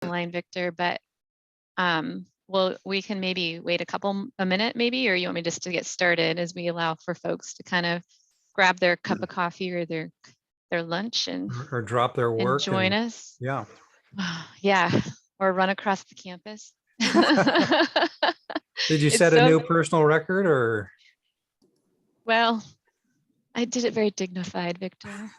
the line, Victor, but well, we can maybe wait a minute maybe, or you want me just to get started as we allow for folks to kind of grab their cup of coffee or their lunch and or drop their work and join us. Yeah. Yeah, or run across the campus. Did you set a new personal record or? Well, I did it very dignified, Victor.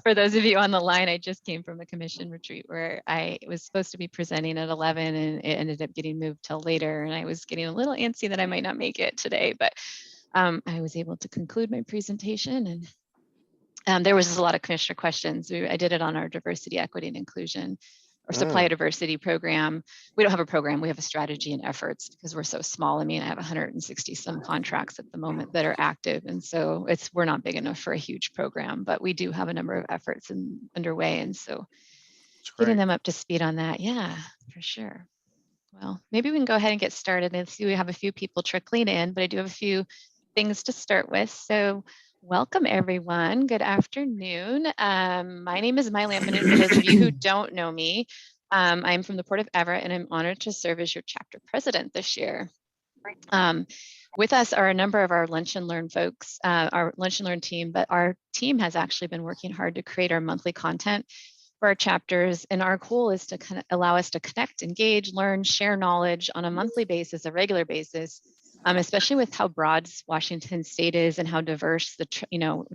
For those of you on the line, I just came from a commission retreat where I was supposed to be presenting at 11 and it ended up getting moved till later. And I was getting a little antsy that I might not make it today, but I was able to conclude my presentation, and there was a lot of commissioner questions. I did it on our diversity, equity, and inclusion or supply diversity program. We don't have a program, we have a strategy and efforts because we're so small. I mean, I have 160 some contracts at the moment that are active. And so we're not big enough for a huge program, but we do have a number of efforts underway. And so getting them up to speed on that. Yeah, for sure. Well, maybe we can go ahead and get started. I see we have a few people trickling in, but I do have a few things to start with. So welcome everyone. Good afternoon. My name is Mai Lampinen. For those of you who don't know me, I'm from the Port of Everett, and I'm honored to serve as your chapter president this year. With us are a number of our Lunch and Learn folks, our Lunch and Learn team, but our team has actually been working hard to create our monthly content for our chapters. And our goal is to kind of allow us to connect, engage, learn, share knowledge on a monthly basis, a regular basis, especially with how broad Washington state is and how diverse it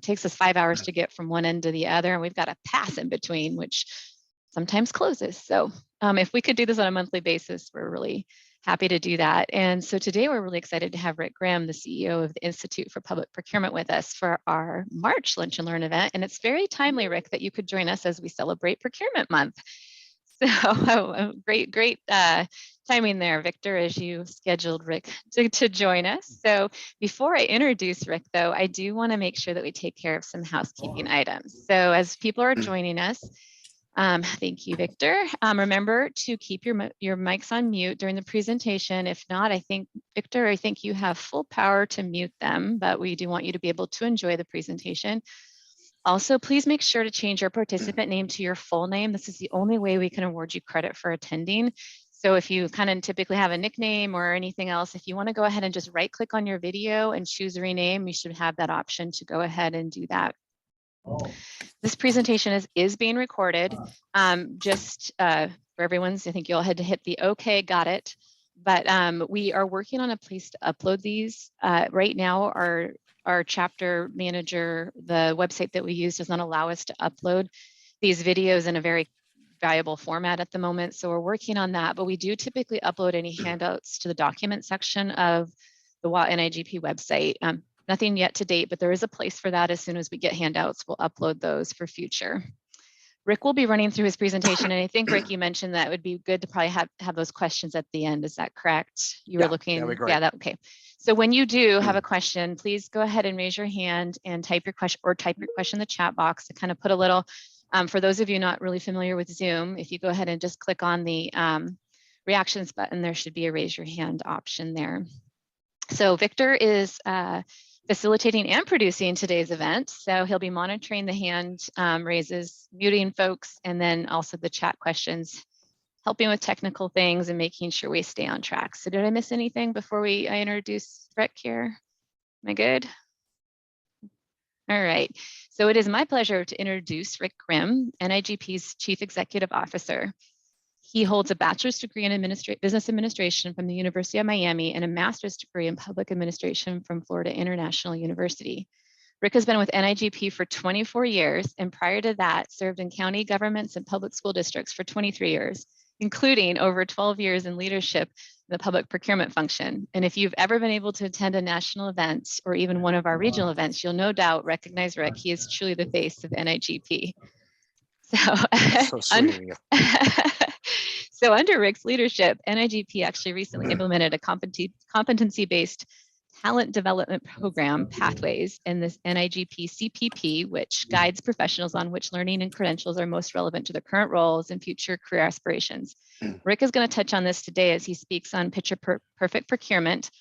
takes us 5 hours to get from one end to the other. And we've got a pass in between, which sometimes closes. So if we could do this on a monthly basis, we're really happy to do that. And so today we're really excited to have Rick Grimm, the CEO of the Institute for Public Procurement, with us for our March Lunch and Learn event. And it's very timely, Rick, that you could join us as we celebrate Procurement Month. So great timing there, Victor, as you scheduled Rick to join us. So before I introduce Rick, though, I do want to make sure that we take care of some housekeeping items. So as people are joining us, thank you, Victor. Remember to keep your mics on mute during the presentation. If not, Victor, I think you have full power to mute them, but we do want you to be able to enjoy the presentation. Also, please make sure to change your participant name to your full name. This is the only way we can award you credit for attending. So if you kind of typically have a nickname or anything else, if you want to go ahead and just right click on your video and choose rename, you should have that option to go ahead and do that. This presentation is being recorded. Just for everyone's, I think you'll had to hit the okay, got it. But we are working on a place to upload these. Right now, our chapter manager, the website that we use does not allow us to upload these videos in a very valuable format at the moment. So we're working on that, but we do typically upload any handouts to the document section of the NIGP website. Nothing yet to date, but there is a place for that. As soon as we get handouts, we'll upload those for future. Rick will be running through his presentation, and I think, Rick, you mentioned that it would be good to probably have those questions at the end. Is that correct? You were looking, okay. So when you do have a question, please go ahead and raise your hand and type your question in the chat box to kind of put a little, for those of you not really familiar with Zoom, if you go ahead and just click on the reactions button, there should be a raise your hand option there. So Victor is facilitating and producing today's event. So he'll be monitoring the hand raises, muting folks, and then also the chat questions, helping with technical things and making sure we stay on track. So did I miss anything before I introduce Rick here? Am I good? All right. So it is my pleasure to introduce Rick Grimm, NIGP's Chief Executive Officer. He holds a bachelor's degree in business administration from the University of Miami and a master's degree in public administration from Florida International University. Rick has been with NIGP for 24 years, and prior to that, served in county governments and public school districts for 23 years, including over 12 years in leadership in the public procurement function. And if you've ever been able to attend a national event or even one of our regional events, you'll no doubt recognize Rick. He is truly the face of NIGP. So sweet of you. So under Rick's leadership, NIGP actually recently implemented a competency-based talent development program, Pathways, and this NIGP CPP, which guides professionals on which learning and credentials are most relevant to their current roles and future career aspirations. Rick is going to touch on this today as he speaks on Picture Perfect Procurement,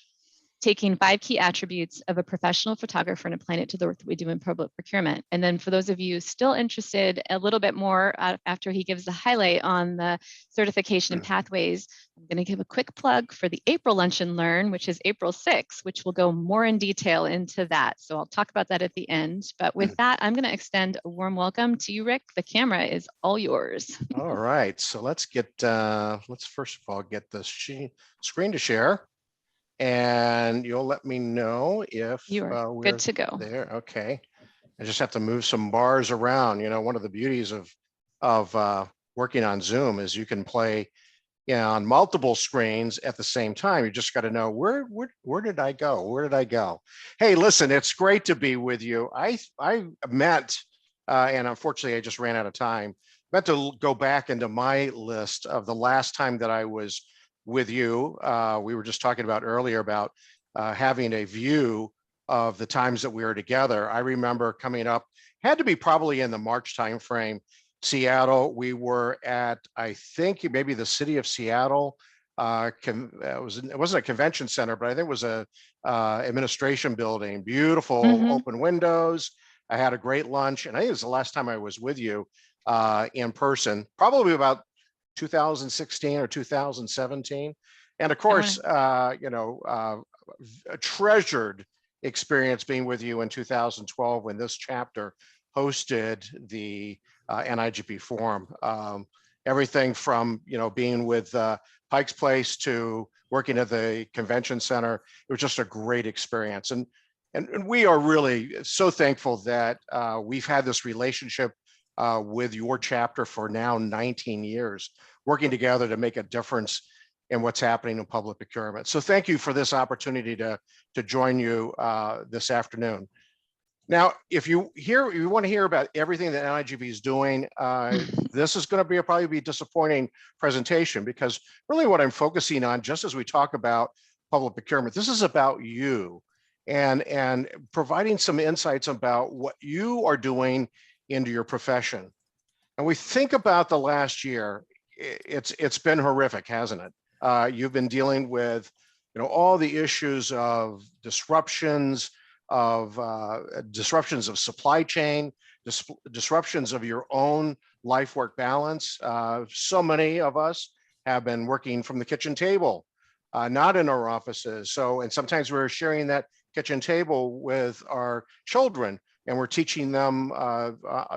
taking 5 key attributes of a professional photographer and applying it to the work that we do in public procurement. And then for those of you still interested a little bit more after he gives the highlight on the certification and pathways, I'm going to give a quick plug for the April Lunch and Learn, which is April 6th, which will go more in detail into that. So I'll talk about that at the end. But with that, I'm going to extend a warm welcome to you, Rick. The camera is all yours. All right, so let's first of all get the screen to share. And you'll let me know if You are we're good to go. there. Okay. I just have to move some bars around. You know, one of the beauties of working on Zoom is you can play on multiple screens at the same time. You just got to know where did I go? Where did I go? Hey, listen, it's great to be with you. I meant, and unfortunately I just ran out of time, meant to go back into my list of the last time that I was with you. We were just talking about earlier about having a view of the times that we were together. I remember coming up, had to be probably in the March timeframe, Seattle. We were at, I think maybe the city of Seattle. It wasn't a convention center, but I think it was a administration building, beautiful open windows. I had a great lunch, and I think it was the last time I was with you in person, probably about 2016 or 2017. And of course, a treasured experience being with you in 2012 when this chapter hosted the NIGP forum. Everything from, being with Pike's Place to working at the convention center. It was just a great experience. And we are really so thankful that we've had this relationship with your chapter for now 19 years, working together to make a difference in what's happening in public procurement. So thank you for this opportunity to join you this afternoon. Now, if you want to hear about everything that NIGP is doing, this is going to probably be a disappointing presentation, because really what I'm focusing on, just as we talk about public procurement, this is about you and providing some insights about what you are doing into your profession. And we think about the last year, it's been horrific, hasn't it? You've been dealing with, all the issues of disruptions of supply chain, disruptions of your own life-work balance. So many of us have been working from the kitchen table, not in our offices. And sometimes we're sharing that kitchen table with our children, and we're teaching them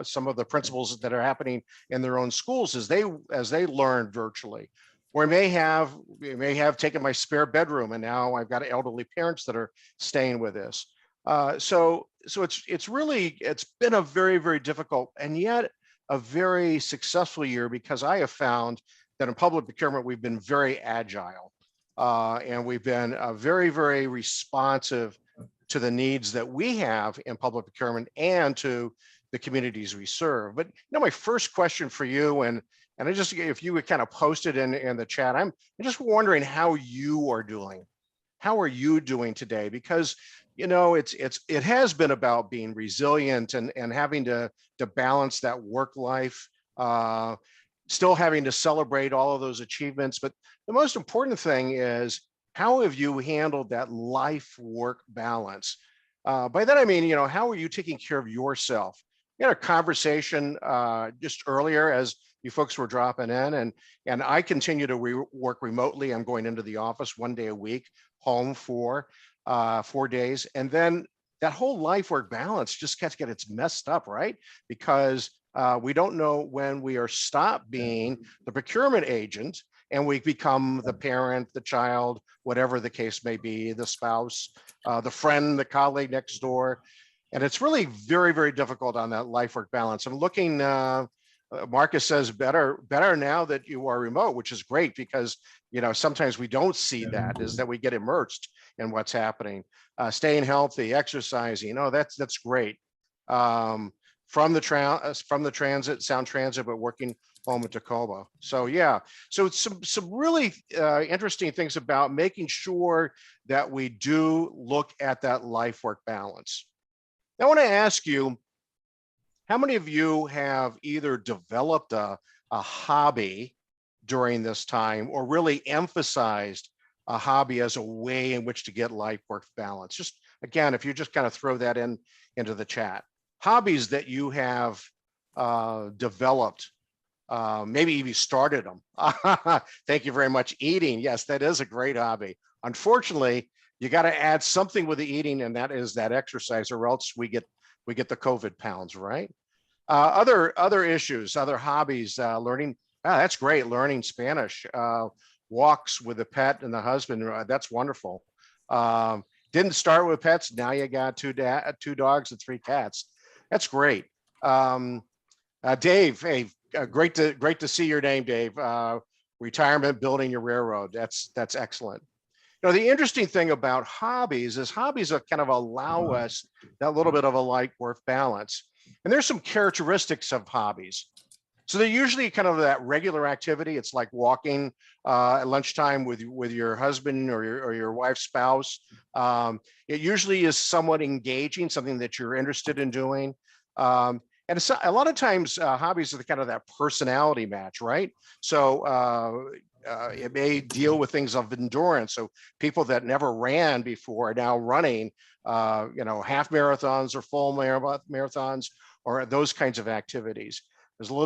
some of the principles that are happening in their own schools as they learn virtually. Or may have taken my spare bedroom, and now I've got elderly parents that are staying with us. So it's been a very, very difficult and yet a very successful year, because I have found that in public procurement we've been very agile, and we've been very, very responsive to the needs that we have in public procurement and to the communities we serve. But my first question for you, and if you would kind of post it in the chat, I'm just wondering how you are doing. How are you doing today? Because it has been about being resilient and having to balance that work life, still having to celebrate all of those achievements. But the most important thing is, how have you handled that life-work balance? By that I mean, how are you taking care of yourself? We had a conversation just earlier as you folks were dropping in, and I continue to work remotely. I'm going into the office 1 day a week, home for 4 days, and then that whole life-work balance just gets messed up, right? Because we don't know when we are stopped being the procurement agent and we become the parent, the child, whatever the case may be, the spouse, the friend, the colleague next door. And it's really very, very difficult on that life-work balance. I'm looking, Marcus says better now that you are remote, which is great, because sometimes we don't see that, is that we get immersed in what's happening. Staying healthy, exercising, that's great. From the transit, Sound Transit, but working home in Tacoma. So yeah, so some really interesting things about making sure that we do look at that life-work balance. Now, I want to ask you, how many of you have either developed a hobby during this time, or really emphasized a hobby as a way in which to get life work balance. Just again, if you just kind of throw that into the chat, hobbies that you have developed, maybe even started them. Thank you very much. Eating, yes, that is a great hobby. Unfortunately, you got to add something with the eating, and that is that exercise, or else we get the COVID pounds, right? Other issues, other hobbies, learning. That's great. Learning Spanish, walks with the pet and the husband. That's wonderful. Didn't start with pets. Now you got two dogs and 3 cats. That's great. Dave, hey, great to see your name, Dave. Retirement, building your railroad. That's excellent. You know, the interesting thing about hobbies is hobbies kind of allow us that little bit of a life work balance. And there's some characteristics of hobbies. So they're usually kind of that regular activity. It's like walking at lunchtime with your husband or your wife's spouse. It usually is somewhat engaging, something that you're interested in doing. And it's, a lot of times hobbies are kind of that personality match, right? So it may deal with things of endurance. So people that never ran before are now running, half marathons or full marathons, or those kinds of activities.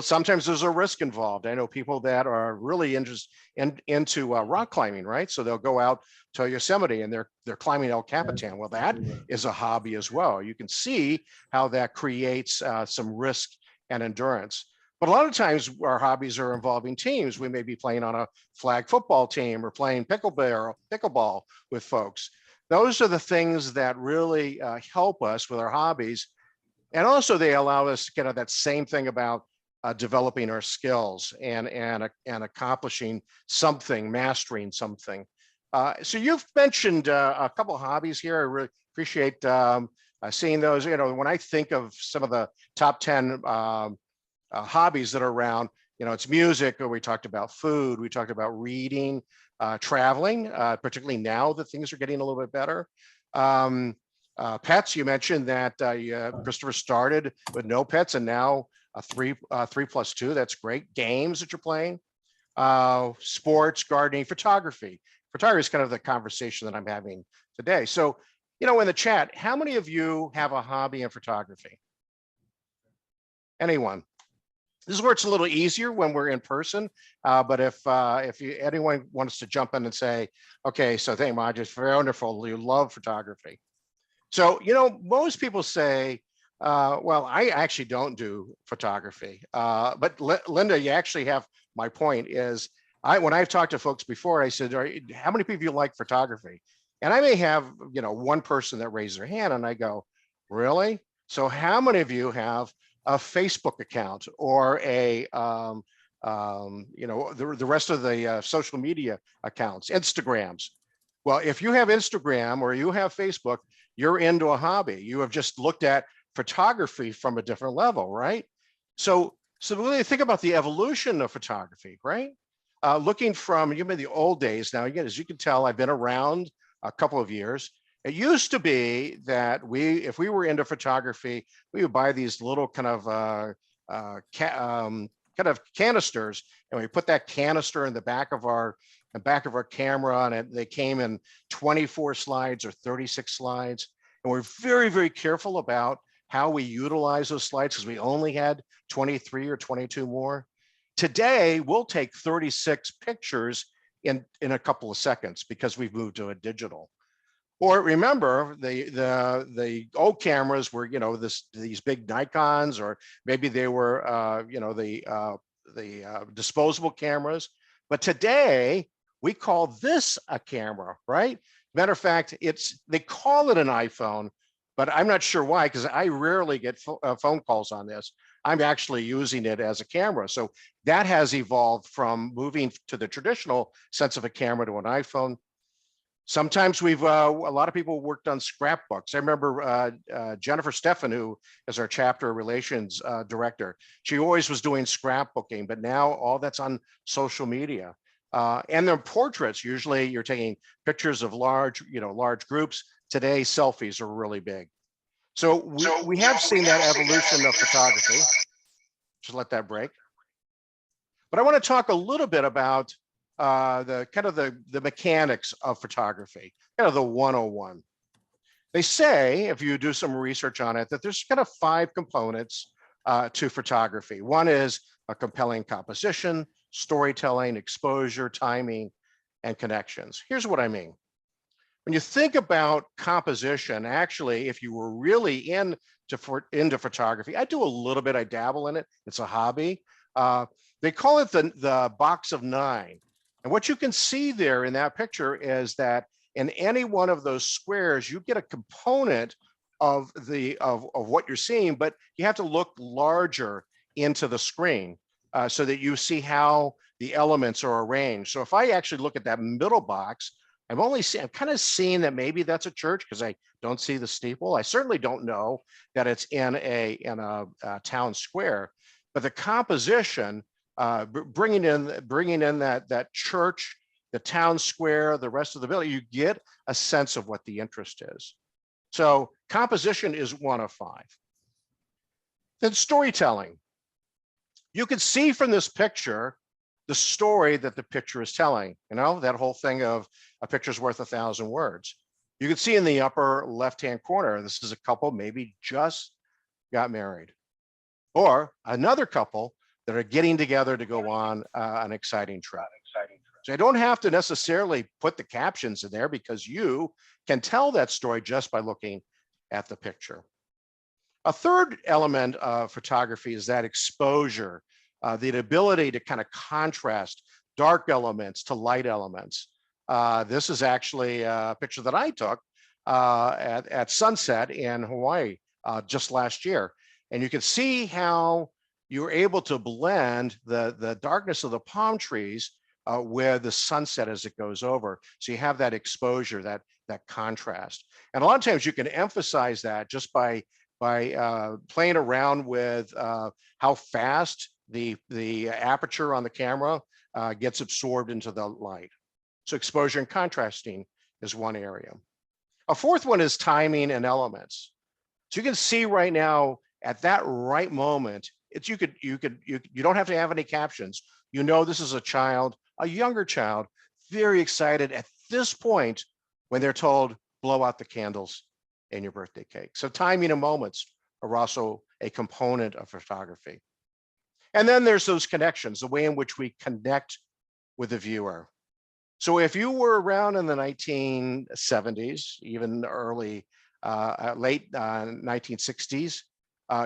Sometimes there's a risk involved. I know people that are really into rock climbing, right? So they'll go out to Yosemite and they're climbing El Capitan. Well, that is a hobby as well. You can see how that creates some risk and endurance. But a lot of times our hobbies are involving teams. We may be playing on a flag football team or playing pickleball with folks. Those are the things that really help us with our hobbies. And also they allow us to get at that same thing about developing our skills and accomplishing something, mastering something. So you've mentioned a couple of hobbies here. I really appreciate seeing those. You know, when I think of some of the top 10 hobbies that are around, it's music, or we talked about food, we talked about reading, traveling, particularly now that things are getting a little bit better. Pets, you mentioned that Christopher started with no pets and now 3+2. That's great. Games that you're playing, sports, gardening, photography. Photography is kind of the conversation that I'm having today. So, in the chat, how many of you have a hobby in photography? Anyone? This is where it's a little easier when we're in person. But if anyone wants to jump in and say, okay, so thank you, Maj, it's very wonderful. You love photography. So, most people say, well, I actually don't do photography. But Linda, you actually have my point is, when I've talked to folks before, I said, how many people of you like photography? And I may have, one person that raised their hand and I go, really? So how many of you have a Facebook account or the rest of the social media accounts, Instagrams? Well, if you have Instagram or you have Facebook, you're into a hobby. You have just looked at photography from a different level, right? So really think about the evolution of photography, right? Looking from the old days. Now, again, as you can tell, I've been around a couple of years. It used to be that if we were into photography, we would buy these little kind of canisters, and we put that canister in the back of our camera, and they came in 24 slides or 36 slides. And we're very, very careful about how we utilize those slides because we only had 23 or 22 more. Today, we'll take 36 pictures in a couple of seconds because we've moved to a digital. Or remember, the old cameras were, these big Nikons, or maybe they were, the disposable cameras. But today, we call this a camera, right? Matter of fact, they call it an iPhone, but I'm not sure why, because I rarely get phone calls on this. I'm actually using it as a camera. So that has evolved from moving to the traditional sense of a camera to an iPhone. Sometimes a lot of people worked on scrapbooks. I remember Jennifer Steffen, who is our chapter relations director. She always was doing scrapbooking, but now all that's on social media. And their portraits, usually you're taking pictures of large groups. Today, selfies are really big. So we have seen that evolution of photography. Just let that break. But I want to talk a little bit about the kind of the mechanics of photography, kind of the 101. They say, if you do some research on it, that there's kind of 5 components to photography. One is a compelling composition, storytelling, exposure, timing, and connections. Here's what I mean. When you think about composition, actually, if you were really into photography, I do a little bit, I dabble in it. It's a hobby. They call it the box of 9. And what you can see there in that picture is that in any one of those squares, you get a component of what you're seeing, but you have to look larger into the screen so that you see how the elements are arranged. So if I actually look at that middle box, I'm kind of seeing that maybe that's a church because I don't see the steeple. I certainly don't know that it's in a town square, but the composition, bringing in that church, the town square, the rest of the building, you get a sense of what the interest is. So composition is 1 of 5. Then storytelling. You can see from this picture the story that the picture is telling. You know, that whole thing of a picture's worth 1,000 words. You can see in the upper left-hand corner, this is a couple maybe just got married, or another couple that are getting together to go on an exciting trip. So I don't have to necessarily put the captions in there because you can tell that story just by looking at the picture. A third element of photography is that exposure, the ability to kind of contrast dark elements to light elements. This is actually a picture that I took at sunset in Hawaii just last year. And you can see how you're able to blend the darkness of the palm trees with the sunset as it goes over. So you have that exposure, that contrast. And a lot of times you can emphasize that just by playing around with how fast the aperture on the camera gets absorbed into the light. So exposure and contrasting is one area. A fourth one is timing and elements. So you can see right now at that right moment, you don't have to have any captions. You know, this is a child, a younger child, very excited at this point when they're told, blow out the candles in your birthday cake. So timing and moments are also a component of photography. And then there's those connections, the way in which we connect with the viewer. So if you were around in the 1970s, even early, late 1960s,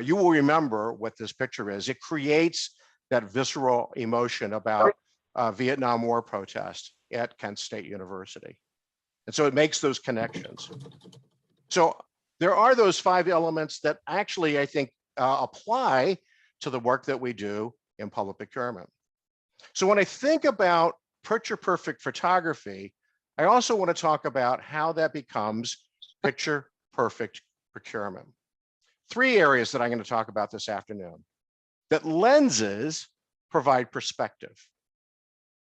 you will remember what this picture is. It creates that visceral emotion about Vietnam War protest at Kent State University. And so it makes those connections. So there are those 5 elements that actually, I think, apply to the work that we do in public procurement. So when I think about picture perfect photography, I also want to talk about how that becomes picture perfect procurement. 3 areas that I'm going to talk about this afternoon. That lenses provide perspective.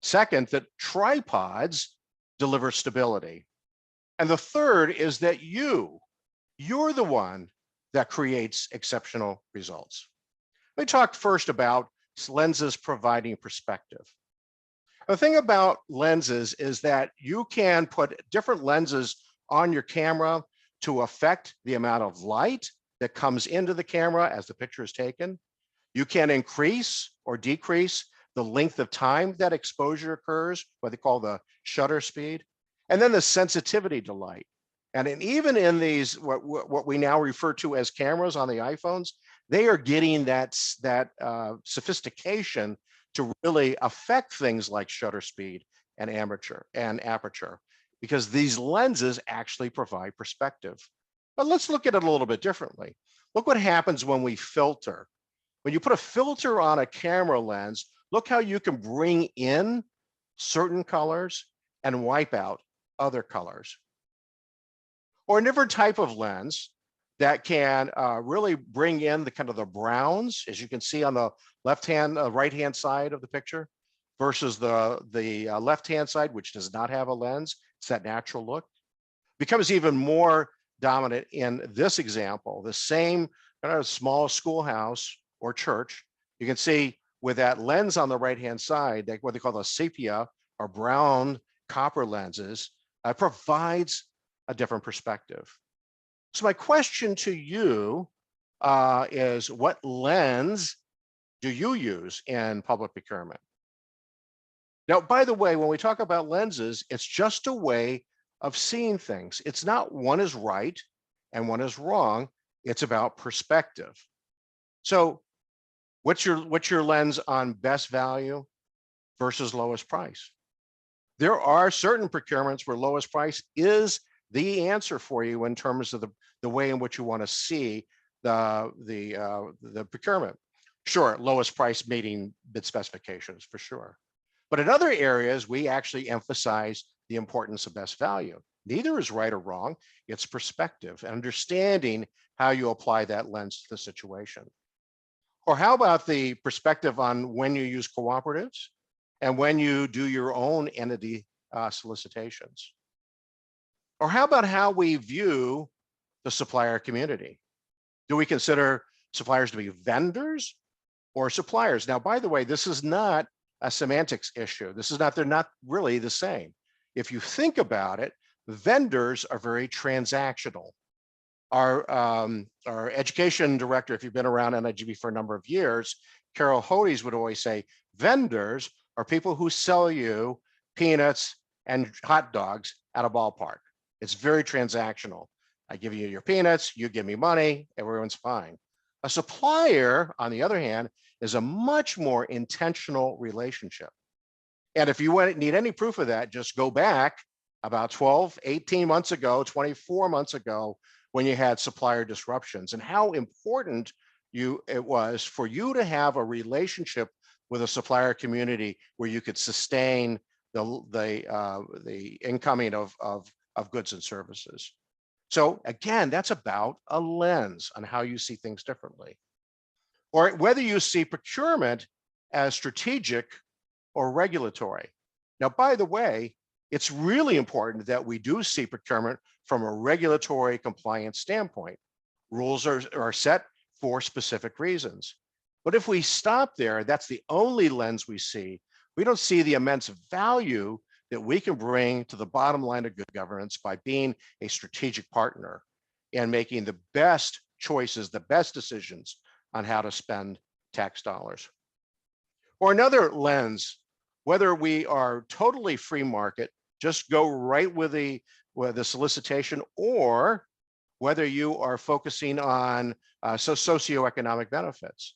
Second, that tripods deliver stability. And the third is that you're the one that creates exceptional results. Let me talk first about lenses providing perspective. The thing about lenses is that you can put different lenses on your camera to affect the amount of light that comes into the camera as the picture is taken. You can increase or decrease the length of time that exposure occurs, what they call the shutter speed, and then the sensitivity to light. And even in these, what we now refer to as cameras on the iPhones, they are getting that sophistication to really affect things like shutter speed and aperture, because these lenses actually provide perspective. But let's look at it a little bit differently. Look what happens when we filter. When you put a filter on a camera lens, look how you can bring in certain colors and wipe out other colors. Or a different type of lens that can really bring in the kind of the browns, as you can see on the right-hand side of the picture, versus the left-hand side, which does not have a lens. It's that natural look. Becomes even more dominant in this example. The same kind of small schoolhouse or church, you can see with that lens on the right-hand side, what they call the sepia or brown copper lenses provides a different perspective. So my question to you is, what lens do you use in public procurement? Now, by the way, when we talk about lenses, it's just a way of seeing things. It's not one is right and one is wrong. It's about perspective. So what's your lens on best value versus lowest price? There are certain procurements where lowest price is the answer for you in terms of the way in which you want to see the procurement. Sure, lowest price meeting bid specifications for sure. But in other areas, we actually emphasize the importance of best value. Neither is right or wrong. It's perspective and understanding how you apply that lens to the situation. Or how about the perspective on when you use cooperatives and when you do your own entity solicitations? Or how about how we view the supplier community? Do we consider suppliers to be vendors or suppliers? Now, by the way, this is not a semantics issue. They're not really the same. If you think about it, vendors are very transactional. Our education director, if you've been around NIGP for a number of years, Carol Hodes would always say, vendors are people who sell you peanuts and hot dogs at a ballpark. It's very transactional. I give you your peanuts, you give me money, everyone's fine. A supplier, on the other hand, is a much more intentional relationship. And if you need any proof of that, just go back about 12, 18 months ago, 24 months ago, when you had supplier disruptions, and how important it was for you to have a relationship with a supplier community where you could sustain the incoming of goods and services. So again, that's about a lens on how you see things differently. Or whether you see procurement as strategic or regulatory. Now, by the way, it's really important that we do see procurement from a regulatory compliance standpoint. Rules are set for specific reasons. But if we stop there, that's the only lens we see. We don't see the immense value that we can bring to the bottom line of good governance by being a strategic partner and making the best choices, the best decisions on how to spend tax dollars. Or another lens, whether we are totally free market, just go right with the solicitation, or whether you are focusing on socioeconomic benefits.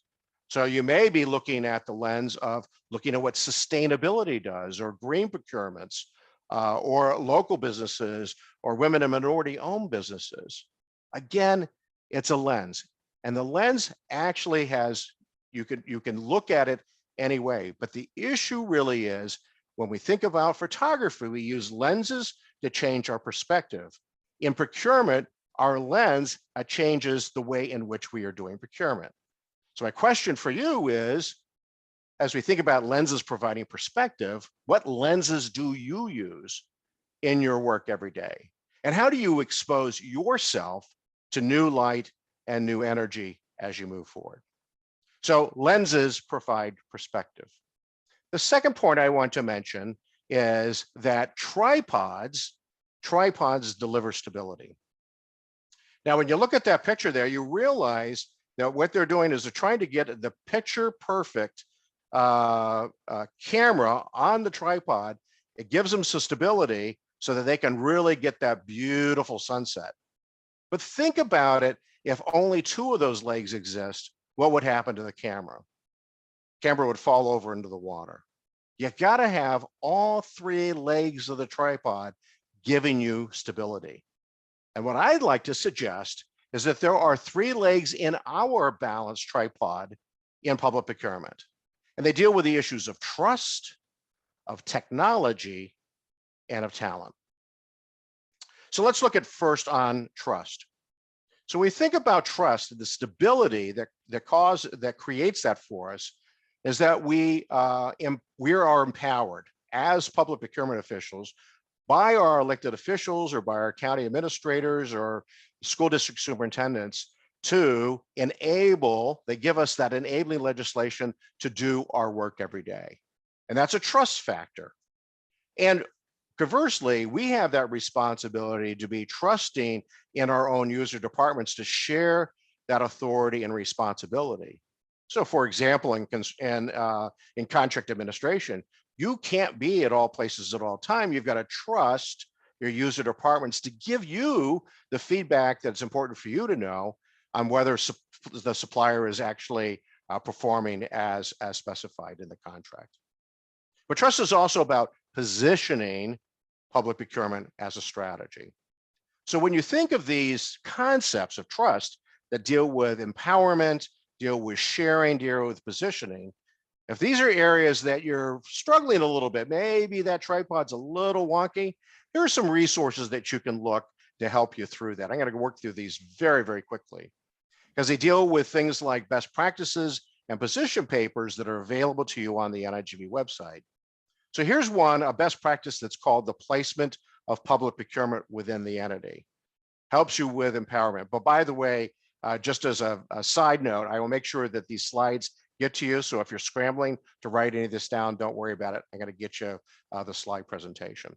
So you may be looking at the lens of looking at what sustainability does, or green procurements, or local businesses, or women and minority-owned businesses. Again, it's a lens, and the lens actually has, you can look at it any way. But the issue really is, when we think about photography, we use lenses to change our perspective. In procurement, our lens changes the way in which we are doing procurement. So my question for you is, as we think about lenses providing perspective, what lenses do you use in your work every day? And how do you expose yourself to new light and new energy as you move forward? So lenses provide perspective. The second point I want to mention is that tripods deliver stability. Now, when you look at that picture there, you realize that what they're doing is they're trying to get the picture perfect camera on the tripod. It gives them some stability so that they can really get that beautiful sunset. But think about it, if only two of those legs exist, what would happen to the camera? Camera would fall over into the water. You gotta have all three legs of the tripod giving you stability. And what I'd like to suggest is that there are three legs in our balanced tripod in public procurement. And they deal with the issues of trust, of technology, and of talent. So let's look at first on trust. So when we think about trust, the stability that creates that for us is that we are empowered as public procurement officials by our elected officials, or by our county administrators or school district superintendents, to enable, they give us that enabling legislation to do our work every day. And that's a trust factor. And conversely, we have that responsibility to be trusting in our own user departments to share that authority and responsibility. So for example, in contract administration, you can't be at all places at all time. You've got to trust your user departments to give you the feedback that's important for you to know on whether the supplier is actually performing as specified in the contract. But trust is also about positioning public procurement as a strategy. So when you think of these concepts of trust that deal with empowerment, deal with sharing, deal with positioning, if these are areas that you're struggling a little bit, maybe that tripod's a little wonky, here are some resources that you can look to help you through that. I'm going to work through these very, very quickly because they deal with things like best practices and position papers that are available to you on the NIGP website. So here's one, a best practice that's called the placement of public procurement within the entity. Helps you with empowerment. But by the way, just as a side note, I will make sure that these slides get to you. So if you're scrambling to write any of this down, don't worry about it. I'm going to get you the slide presentation.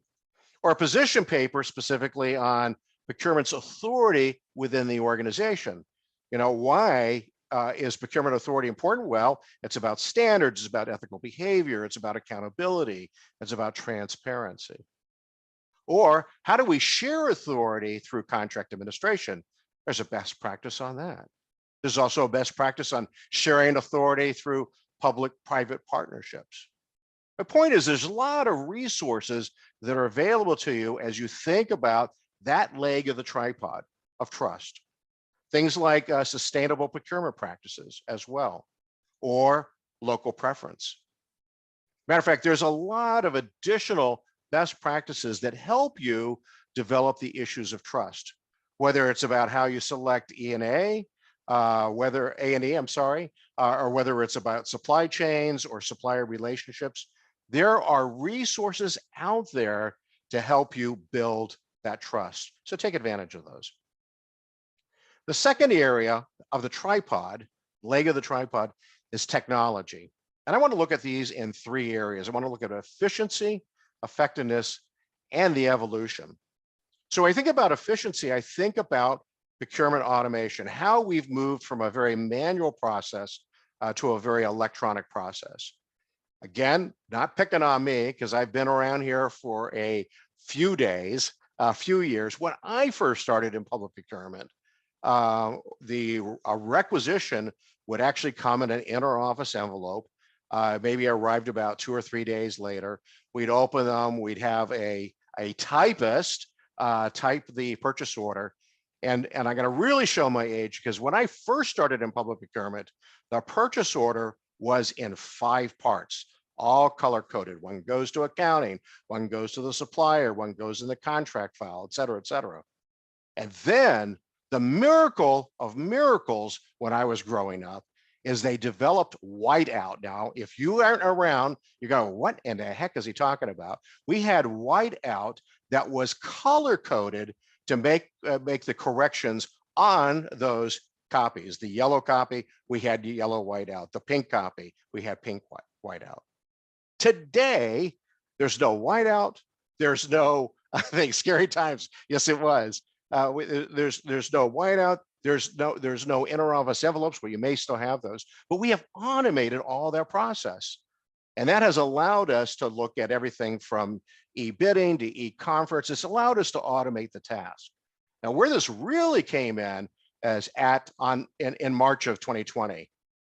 Or a position paper specifically on procurement's authority within the organization. You know, why is procurement authority important? Well, it's about standards, it's about ethical behavior, it's about accountability, it's about transparency. Or how do we share authority through contract administration? There's a best practice on that. There's also a best practice on sharing authority through public-private partnerships. The point is there's a lot of resources that are available to you as you think about that leg of the tripod of trust. Things like sustainable procurement practices as well, or local preference. Matter of fact, there's a lot of additional best practices that help you develop the issues of trust, whether it's about how you select E&A, whether A&E, I'm sorry, or whether it's about supply chains or supplier relationships. There are resources out there to help you build that trust. So take advantage of those. The second area of the tripod, leg of the tripod, is technology. And I want to look at these in three areas. I want to look at efficiency, effectiveness, and the evolution. So when I think about efficiency, I think about procurement automation, how we've moved from a very manual process to a very electronic process. Again, not picking on me because I've been around here for a few days, a few years. When I first started in public procurement, the requisition would actually come in an inter-office envelope, maybe arrived about 2 or 3 days later. We'd open them, we'd have a typist type the purchase order. And I'm going to really show my age because when I first started in public procurement, the purchase order was in 5 parts, all color coded. One goes to accounting, one goes to the supplier, one goes in the contract file, et cetera, et cetera. And then the miracle of miracles when I was growing up is they developed whiteout. Now, if you aren't around, you go, what in the heck is he talking about? We had whiteout that was color coded to make the corrections on those copies. The yellow copy, we had yellow whiteout. The pink copy, we had pink whiteout. Today, there's no whiteout. There's no, I think, scary times. Yes, it was. There's no whiteout. There's no inter-office envelopes, but you may still have those. But we have automated all that process. And that has allowed us to look at everything from e-bidding to e-conference. It's allowed us to automate the task. Now, where this really came in is in March of 2020,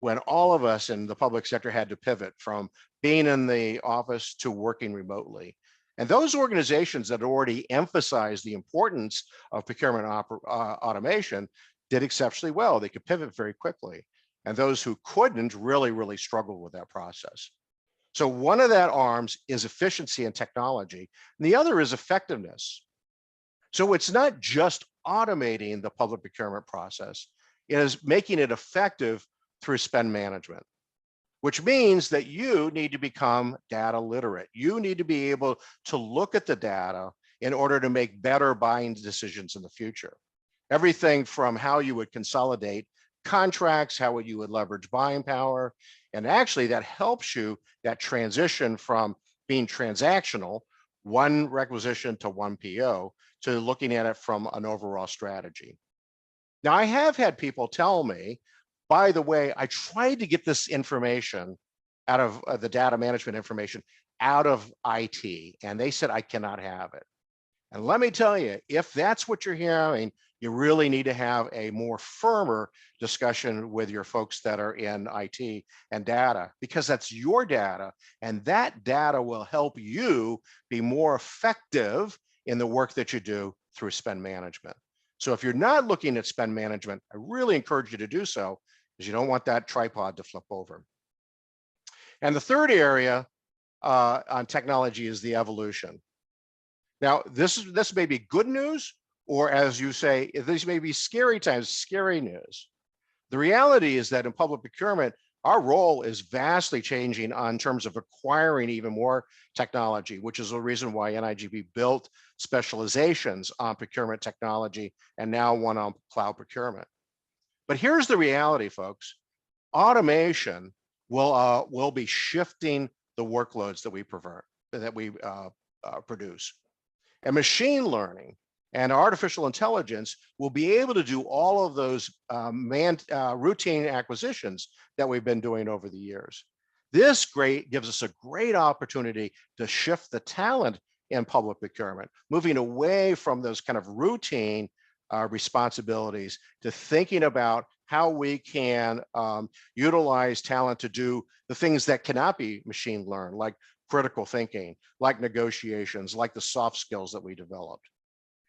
when all of us in the public sector had to pivot from being in the office to working remotely. And those organizations that already emphasized the importance of procurement automation did exceptionally well. They could pivot very quickly. And those who couldn't really struggled with that process. So one of that arms is efficiency and technology, and the other is effectiveness. So it's not just automating the public procurement process, it is making it effective through spend management, which means that you need to become data literate. You need to be able to look at the data in order to make better buying decisions in the future. Everything from how you would consolidate contracts, how you would leverage buying power. And actually that helps you, that transition from being transactional, one requisition to one PO to looking at it from an overall strategy. Now, I have had people tell me, by the way, I tried to get this information out of the data management information out of IT, and they said I cannot have it. And let me tell you, if that's what you're hearing, you really need to have a more firmer discussion with your folks that are in IT and data, because that's your data, and that data will help you be more effective in the work that you do through spend management. So if you're not looking at spend management, I really encourage you to do so, because you don't want that tripod to flip over. And the third area on technology is the evolution. Now, this may be good news, or as you say, these may be scary times, scary news. The reality is that in public procurement, our role is vastly changing in terms of acquiring even more technology, which is the reason why NIGP built specializations on procurement technology and now one on cloud procurement. But here's the reality, folks. Automation will be shifting the workloads that we produce. And machine learning and artificial intelligence will be able to do all of those routine acquisitions that we've been doing over the years. This gives us a great opportunity to shift the talent in public procurement, moving away from those kind of routine responsibilities to thinking about how we can utilize talent to do the things that cannot be machine learned, like critical thinking, like negotiations, like the soft skills that we developed.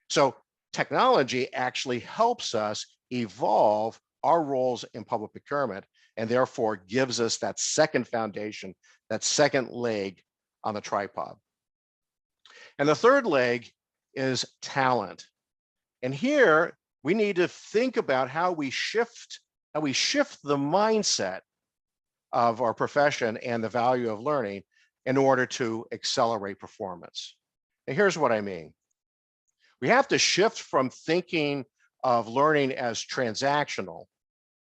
So technology actually helps us evolve our roles in public procurement, and therefore gives us that second foundation, that second leg on the tripod. And the third leg is talent. And here we need to think about how we shift the mindset of our profession and the value of learning in order to accelerate performance. And here's what I mean. We have to shift from thinking of learning as transactional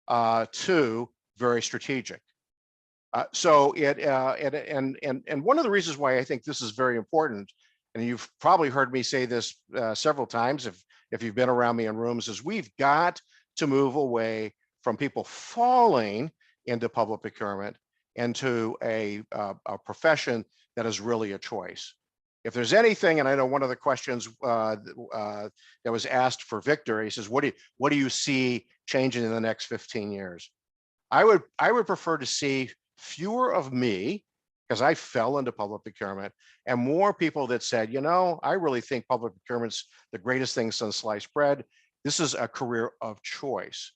to very strategic. And one of the reasons why I think this is very important, and you've probably heard me say this several times if you've been around me in rooms, is we've got to move away from people falling into public procurement into a profession that is really a choice. If there's anything, and I know one of the questions that was asked for Victor, he says, what do you see changing in the next 15 years? I would prefer to see fewer of me, because I fell into public procurement, and more people that said, you know, I really think public procurement's the greatest thing since sliced bread. This is a career of choice.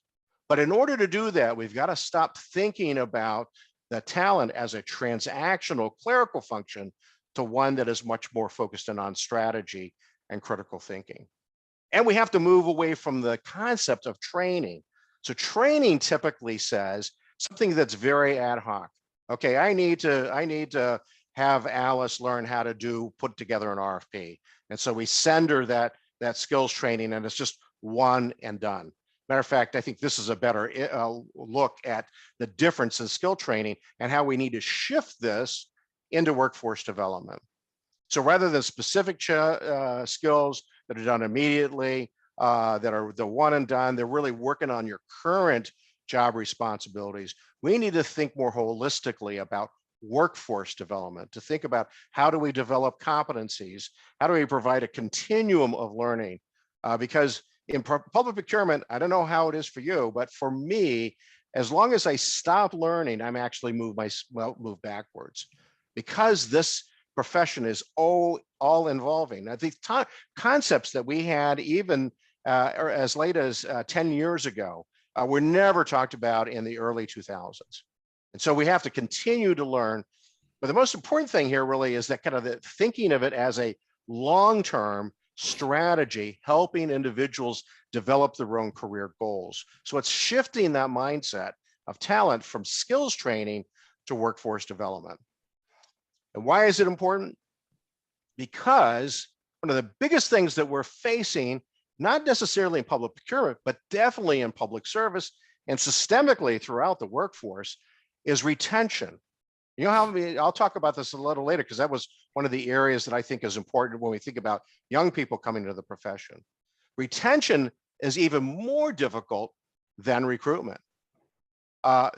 But in order to do that, we've got to stop thinking about the talent as a transactional clerical function to one that is much more focused in on strategy and critical thinking. And we have to move away from the concept of training. So training typically says something that's very ad hoc. Okay, I need to have Alice learn how to put together an RFP. And so we send her that skills training, and it's just one and done. Matter of fact, I think this is a better look at the difference in skill training and how we need to shift this into workforce development. So rather than specific skills that are done immediately, that are the one and done, they're really working on your current job responsibilities. We need to think more holistically about workforce development, to think about how do we develop competencies, how do we provide a continuum of learning, because in public procurement, I don't know how it is for you, but for me, as long as I stop learning, I'm actually move backwards, because this profession is all involving. I think concepts that we had even or as late as 10 years ago were never talked about in the early 2000s. And so we have to continue to learn. But the most important thing here really is that kind of thinking of it as a long-term strategy, helping individuals develop their own career goals. So it's shifting that mindset of talent from skills training to workforce development. And why is it important? Because one of the biggest things that we're facing, not necessarily in public procurement, but definitely in public service and systemically throughout the workforce, is retention. You know how I'll talk about this a little later, because that was one of the areas that I think is important when we think about young people coming to the profession. Retention is even more difficult than recruitment.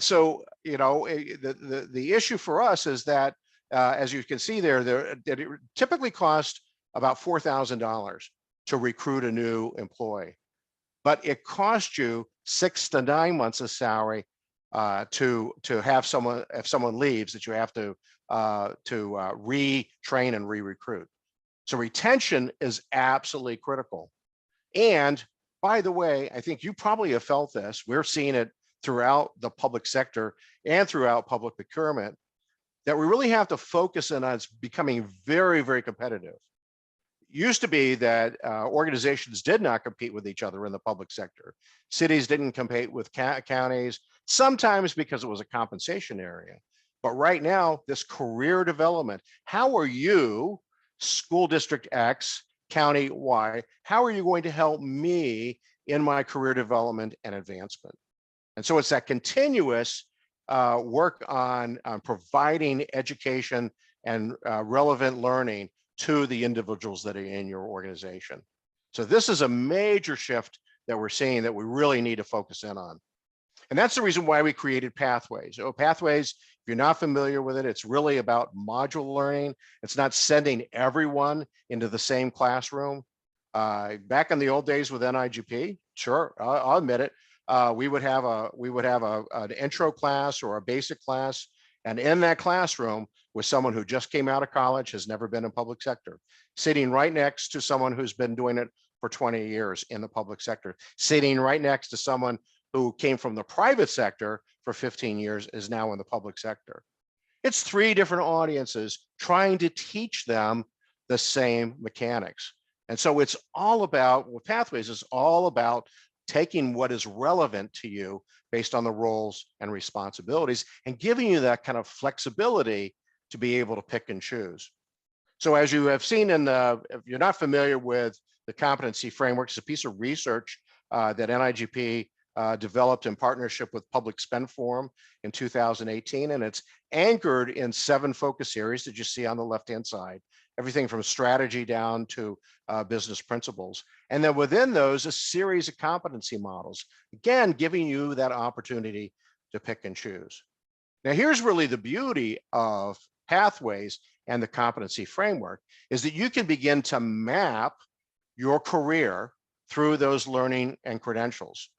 So, you know, the issue for us is that, as you can see there, that it typically costs about $4,000 to recruit a new employee, but it costs you 6 to 9 months of salary to have someone, if someone leaves, that you have to retrain and re-recruit. So retention is absolutely critical. And by the way, I think you probably have felt this. We're seeing it throughout the public sector and throughout public procurement, that we really have to focus on us becoming very, very competitive. Used to be that organizations did not compete with each other in the public sector. Cities didn't compete with counties, sometimes because it was a compensation area. But right now, this career development, how are you, school district X, county Y, how are you going to help me in my career development and advancement? And so it's that continuous work on providing education and relevant learning to the individuals that are in your organization. So this is a major shift that we're seeing that we really need to focus in on. And that's the reason why we created Pathways. So Pathways, if you're not familiar with it, it's really about modular learning. It's not sending everyone into the same classroom. Back in the old days with NIGP, sure, I'll admit it. We would have an intro class or a basic class, and in that classroom was someone who just came out of college, has never been in public sector, sitting right next to someone who's been doing it for 20 years in the public sector, sitting right next to someone who came from the private sector for 15 years, is now in the public sector. It's 3 different audiences trying to teach them the same mechanics. And so it's all about, with Pathways, it's all about taking what is relevant to you based on the roles and responsibilities and giving you that kind of flexibility to be able to pick and choose. So as you have seen in the, if you're not familiar with the competency framework, it's a piece of research that NIGP developed in partnership with Public Spend Forum in 2018, and it's anchored in 7 focus areas that you see on the left-hand side, everything from strategy down to business principles. And then within those, a series of competency models, again, giving you that opportunity to pick and choose. Now, here's really the beauty of Pathways and the competency framework, is that you can begin to map your career through those learning and credentials.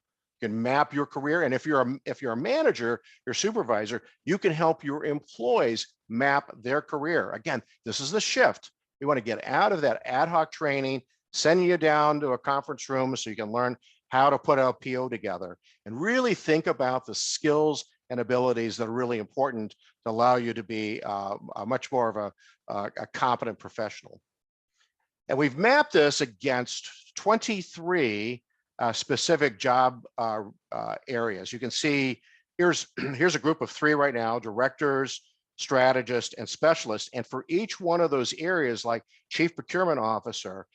You can map your career, and if you're a manager, your supervisor, you can help your employees map their career. Again, this is the shift. We want to get out of that ad hoc training, sending you down to a conference room so you can learn how to put a PO together, and really think about the skills and abilities that are really important to allow you to be a much more of a competent professional. And we've mapped this against 23 specific job areas. You can see here's a group of 3 right now: directors, strategists, and specialists. And for each one of those areas, like chief procurement officer,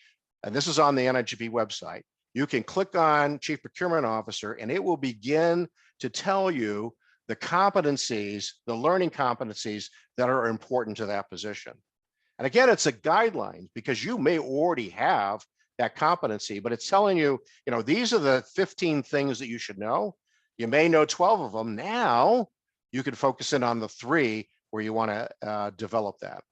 and this is on the NIGP website, you can click on chief procurement officer and it will begin to tell you the competencies, the learning competencies that are important to that position. And again, it's a guideline because you may already have that competency, but it's telling you, you know, these are the 15 things that you should know. You may know 12 of them. Now you can focus in on the 3 where you want to develop that.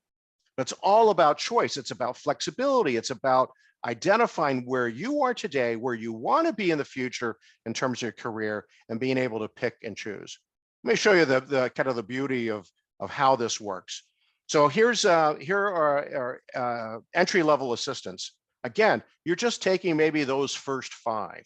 But it's all about choice. It's about flexibility. It's about identifying where you are today, where you want to be in the future in terms of your career, and being able to pick and choose. Let me show you the kind of the beauty of how this works. So here are our entry-level assistants. Again, you're just taking maybe those first 5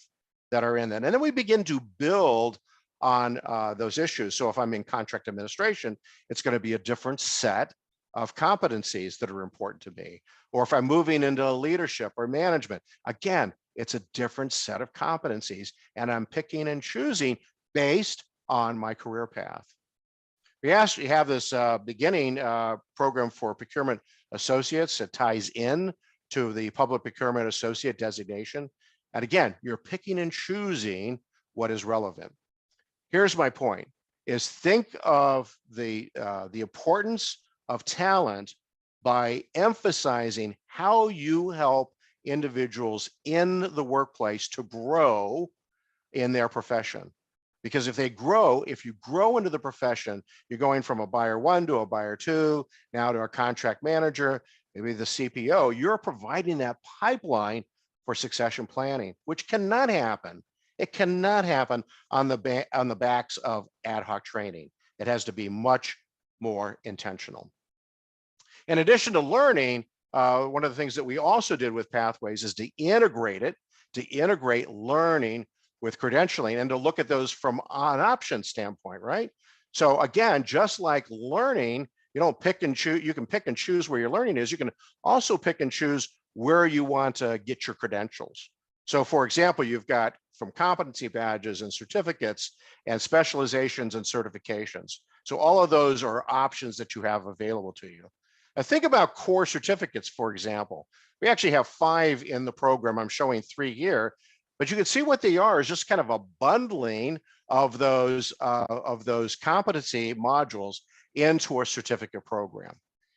that are in that, and then we begin to build on those issues. So if I'm in contract administration, it's going to be a different set of competencies that are important to me. Or if I'm moving into leadership or management, again, it's a different set of competencies, and I'm picking and choosing based on my career path. We actually have this beginning program for procurement associates that ties in to the public procurement associate designation. And again, you're picking and choosing what is relevant. Here's my point. is think of the importance of talent by emphasizing how you help individuals in the workplace to grow in their profession. Because if you grow into the profession, you're going from a buyer 1 to a buyer 2, now to a contract manager, maybe the CPO, you're providing that pipeline for succession planning, which cannot happen. It cannot happen on the backs of ad hoc training. It has to be much more intentional. In addition to learning, one of the things that we also did with Pathways is to integrate learning with credentialing and to look at those from an option standpoint, right? So again, just like learning, you don't pick and choose, you can pick and choose where your learning is. You can also pick and choose where you want to get your credentials. So for example, you've got from competency badges and certificates and specializations and certifications. So all of those are options that you have available to you. Now think about core certificates, for example. We actually have 5 in the program. I'm showing 3 here, but you can see what they are is just kind of a bundling of those competency modules into a certificate program.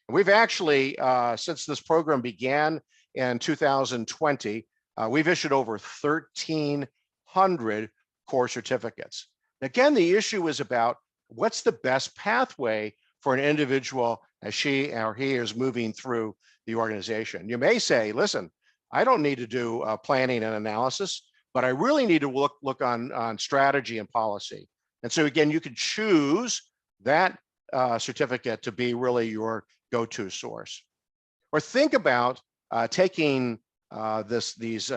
And we've actually, since this program began in 2020, we've issued over 1,300 core certificates. Again, the issue is about what's the best pathway for an individual as she or he is moving through the organization. You may say, listen, I don't need to do planning and analysis, but I really need to look on strategy and policy. And so again, you could choose that certificate to be really your go-to source. Or think about taking these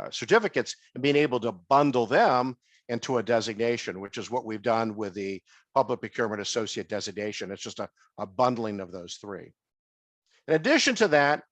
certificates and being able to bundle them into a designation, which is what we've done with the Public Procurement Associate designation. It's just a bundling of those 3. In addition to that,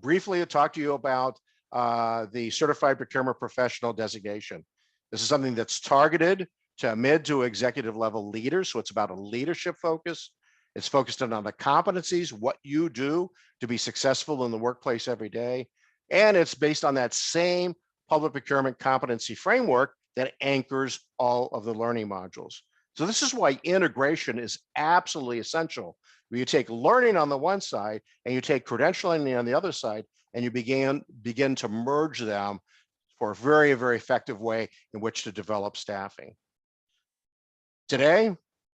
briefly I'll talk to you about the Certified Procurement Professional designation. This is something that's targeted to mid to executive level leaders. So it's about a leadership focus. It's focused on the competencies, what you do to be successful in the workplace every day. And it's based on that same public procurement competency framework that anchors all of the learning modules. So this is why integration is absolutely essential. Where you take learning on the one side and you take credentialing on the other side, and you begin to merge them for a very, very effective way in which to develop staffing. Today,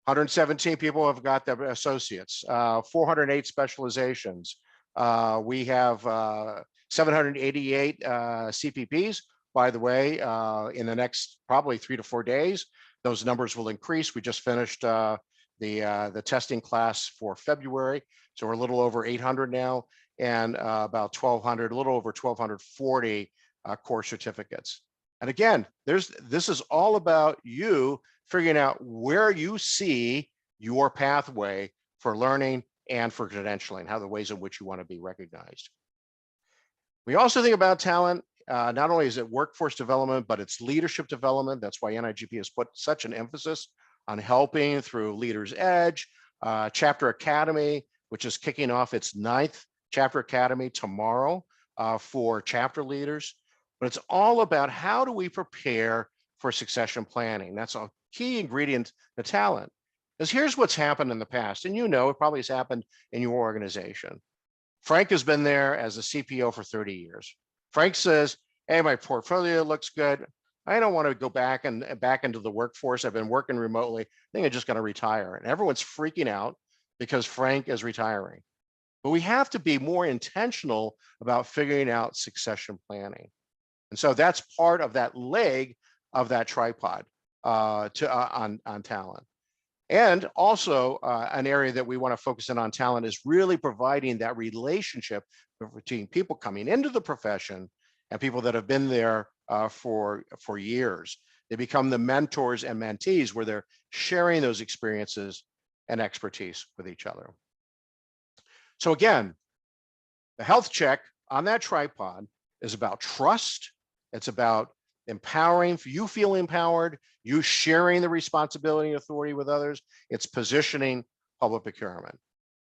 117 people have got their associates, 408 specializations. We have 788 CPPs. By the way, in the next probably 3 to 4 days, those numbers will increase. We just finished the testing class for February, so we're a little over 800 now, and about 1,200, a little over 1,240 core certificates. And again, this is all about you figuring out where you see your pathway for learning and for credentialing, how the ways in which you want to be recognized. We also think about talent. Not only is it workforce development, but it's leadership development. That's why NIGP has put such an emphasis on helping through Leaders Edge, Chapter Academy, which is kicking off its 9th Chapter Academy tomorrow for chapter leaders. But it's all about how do we prepare for succession planning. That's a key ingredient to talent. Because here's what's happened in the past, and you know it probably has happened in your organization. Frank has been there as a CPO for 30 years. Frank says, hey, my portfolio looks good. I don't want to go back into the workforce. I've been working remotely. I think I'm just going to retire. And everyone's freaking out because Frank is retiring. But we have to be more intentional about figuring out succession planning. And so that's part of that leg of that tripod on talent. And also an area that we want to focus in on talent is really providing that relationship between people coming into the profession and people that have been there for years. They become the mentors and mentees where they're sharing those experiences and expertise with each other. So again, the health check on that tripod is about trust. It's about empowering, you feel empowered, you sharing the responsibility and authority with others. It's positioning public procurement.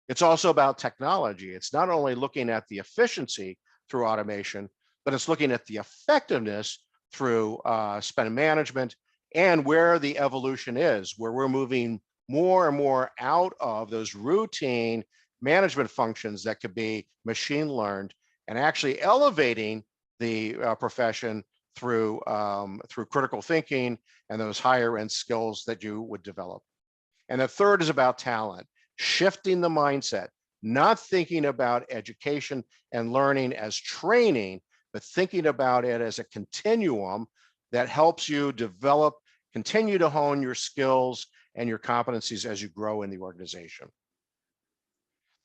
It's also about technology. It's not only looking at the efficiency through automation, but it's looking at the effectiveness through spend management and where the evolution is, where we're moving more and more out of those routine management functions that could be machine learned and actually elevating the profession through critical thinking and those higher end skills that you would develop. And the third is about talent, shifting the mindset, not thinking about education and learning as training, but thinking about it as a continuum that helps you develop, continue to hone your skills and your competencies as you grow in the organization.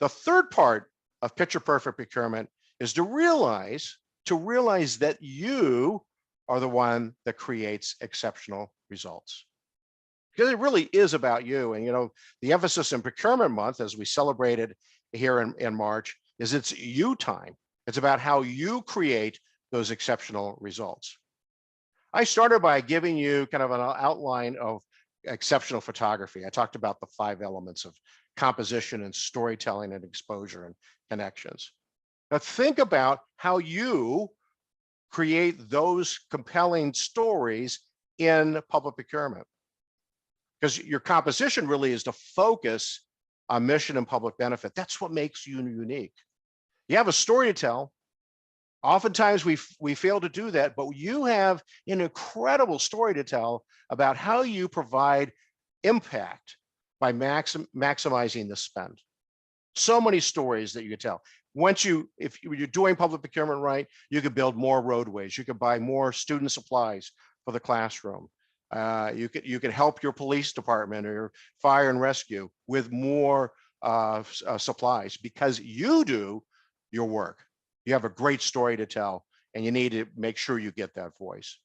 The third part of picture perfect procurement is to realize that you are the one that creates exceptional results. Because it really is about you. And, you know, the emphasis in Procurement Month, as we celebrated here in March, is it's you time. It's about how you create those exceptional results. I started by giving you kind of an outline of exceptional photography. I talked about the 5 elements of composition and storytelling and exposure and connections. Now think about how you create those compelling stories in public procurement. Because your composition really is to focus on mission and public benefit. That's what makes you unique. You have a story to tell. Oftentimes we fail to do that, but you have an incredible story to tell about how you provide impact by maximizing the spend. So many stories that you could tell. If you're doing public procurement right, you could build more roadways. You could buy more student supplies for the classroom. You could help your police department or your fire and rescue with more supplies because you do your work. You have a great story to tell, and you need to make sure you get that voice.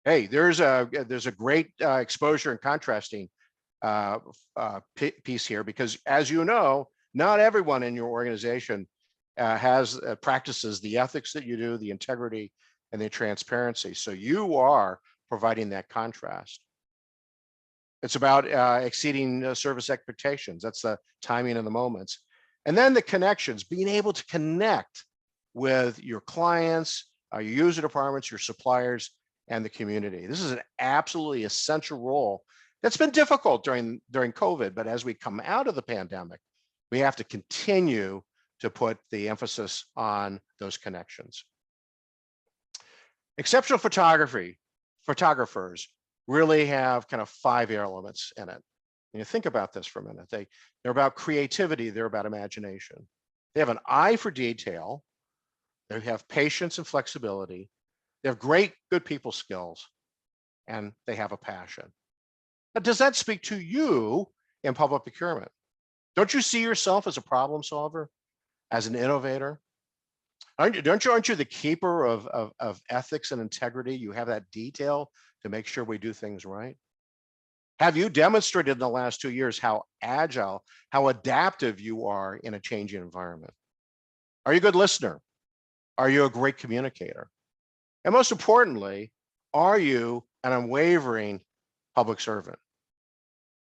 Hey, there's a great exposure and contrasting piece here because, as you know, not everyone in your organization has practices the ethics that you do, the integrity, and the transparency. So you are providing that contrast. It's about exceeding service expectations. That's the timing of the moments. And then the connections, being able to connect with your clients, your user departments, your suppliers, and the community. This is an absolutely essential role that's been difficult during COVID, but as we come out of the pandemic, we have to continue to put the emphasis on those connections. Exceptional photographers really have kind of 5 elements in it. And you think about this for a minute. They're about creativity, they're about imagination. They have an eye for detail, they have patience and flexibility, they have good people skills, and they have a passion. Now, does that speak to you in public procurement? Don't you see yourself as a problem solver, as an innovator? Aren't you the keeper of ethics and integrity? You have that detail to make sure we do things right. Have you demonstrated in the last 2 years how agile, how adaptive you are in a changing environment? Are you a good listener? Are you a great communicator? And most importantly, are you an unwavering public servant?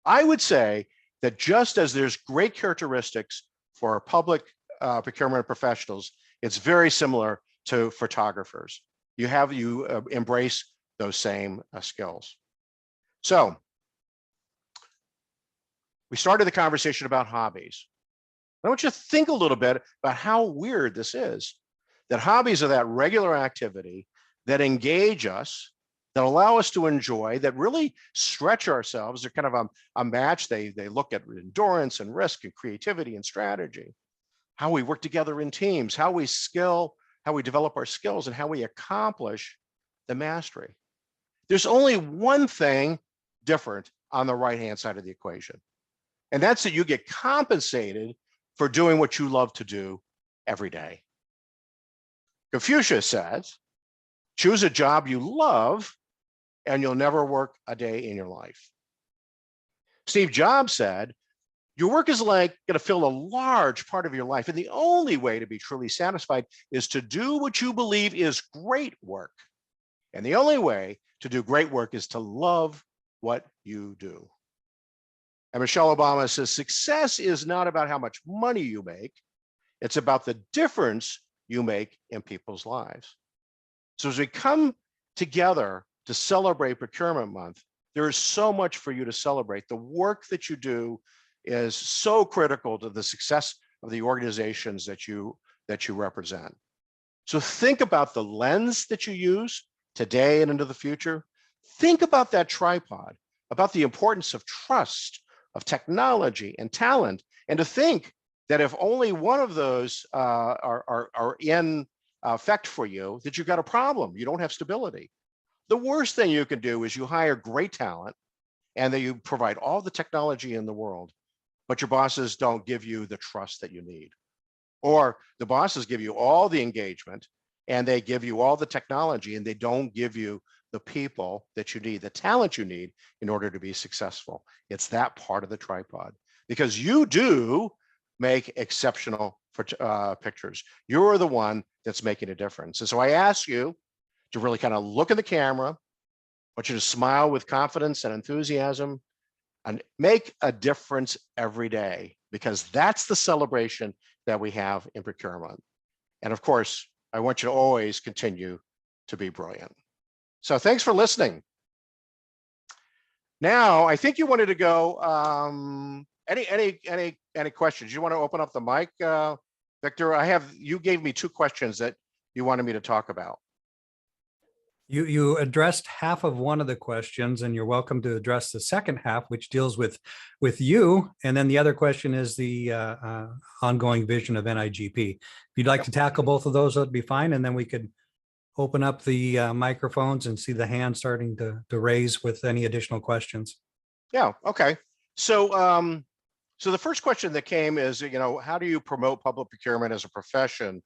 I would say that just as there's great characteristics for public procurement professionals, it's very similar to photographers. You embrace those same skills. So we started the conversation about hobbies. I want you to think a little bit about how weird this is, that hobbies are that regular activity that engage us, that allow us to enjoy, that really stretch ourselves. They're kind of a match. They look at endurance and risk and creativity and strategy, how we work together in teams, how we develop our skills, and how we accomplish the mastery. There's only one thing different on the right-hand side of the equation, and that's that you get compensated for doing what you love to do every day. Confucius says, choose a job you love and you'll never work a day in your life. Steve Jobs said, your work is going to fill a large part of your life, and the only way to be truly satisfied is to do what you believe is great work. And the only way to do great work is to love what you do. And Michelle Obama says, success is not about how much money you make, it's about the difference you make in people's lives. So as we come together to celebrate Procurement Month, there is so much for you to celebrate. The work that you do is so critical to the success of the organizations that you represent. So think about the lens that you use today and into the future. Think about that tripod, about the importance of trust, of technology and talent, and to think that if only one of those are in effect for you, that you've got a problem. You don't have stability. The worst thing you can do is you hire great talent and that you provide all the technology in the world, but your bosses don't give you the trust that you need. Or the bosses give you all the engagement and they give you all the technology and they don't give you the people that you need, the talent you need in order to be successful. It's that part of the tripod, because you do make exceptional pictures. You're the one that's making a difference. And so I ask you to really kind of look at the camera. I want you to smile with confidence and enthusiasm and make a difference every day, because that's the celebration that we have in procurement. And of course, I want you to always continue to be brilliant. So thanks for listening. Now, I think you wanted to go, any questions? You want to open up the mic, Victor? You gave me 2 questions that you wanted me to talk about. You addressed half of one of the questions, and you're welcome to address the second half, which deals with you. And then the other question is the ongoing vision of NIGP. If you'd like to tackle both of those, that'd be fine. And then we could open up the microphones and see the hand starting to raise with any additional questions. Yeah, okay. So, so the first question that came is, how do you promote public procurement as a profession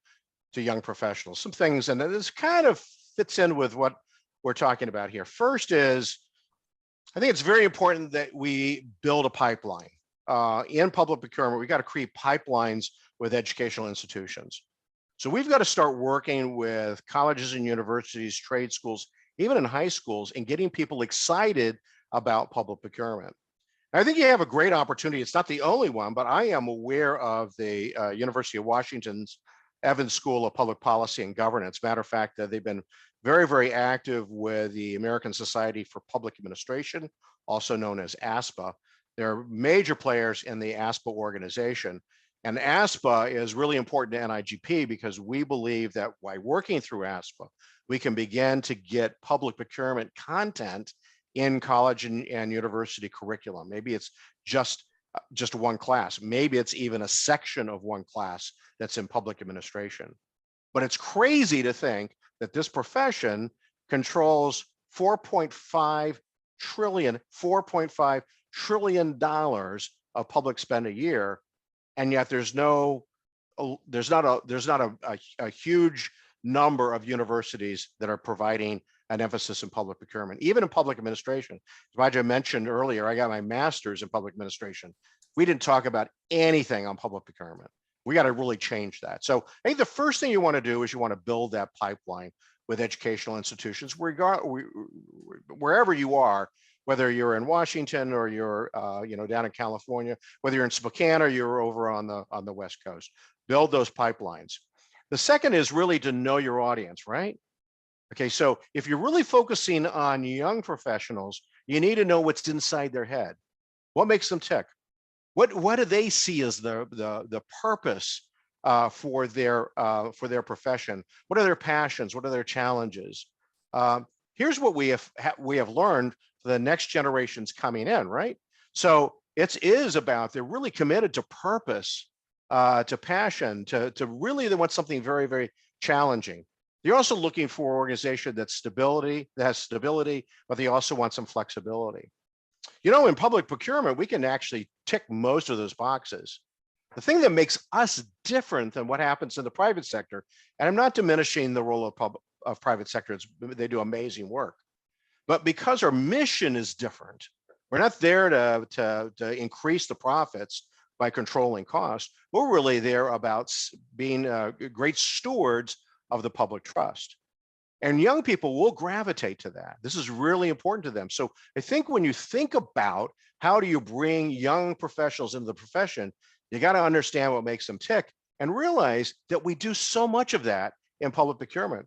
to young professionals? Some things, and this kind of fits in with what we're talking about here. First is, I think it's very important that we build a pipeline. In public procurement, we got to create pipelines with educational institutions. So we've got to start working with colleges and universities, trade schools, even in high schools, and getting people excited about public procurement. I think you have a great opportunity. It's not the only one, but I am aware of the University of Washington's Evans School of Public Policy and Governance. Matter of fact, they've been very, very active with the American Society for Public Administration, also known as ASPA. They're major players in the ASPA organization. And ASPA is really important to NIGP because we believe that by working through ASPA, we can begin to get public procurement content in college and university curriculum. Maybe it's just one class. Maybe it's even a section of one class that's in public administration. But it's crazy to think that this profession controls $4.5 trillion of public spend a year, and yet there's not a huge number of universities that are providing an emphasis in public procurement, even in public administration. As I mentioned earlier, I got my master's in public administration. We didn't talk about anything on public procurement. We got to really change that. So I think the first thing you want to do is you want to build that pipeline with educational institutions, wherever you are, whether you're in Washington or you're down in California, whether you're in Spokane or you're over on the West Coast. Build those pipelines. The second is really to know your audience, right? Okay, so if you're really focusing on young professionals, you need to know what's inside their head. What makes them tick? What do they see as the purpose for their profession? What are their passions? What are their challenges? Here's what we have learned for the next generations coming in, right? So it is about, they're really committed to purpose, to passion, to really they want something very, very challenging. They're also looking for an organization that has stability, but they also want some flexibility. In public procurement, we can actually tick most of those boxes. The thing that makes us different than what happens in the private sector, and I'm not diminishing the role of private sector, they do amazing work, but because our mission is different, we're not there to increase the profits by controlling costs. We're really there about being great stewards of the public trust. And young people will gravitate to that. This is really important to them. So I think when you think about how do you bring young professionals into the profession, you got to understand what makes them tick and realize that we do so much of that in public procurement.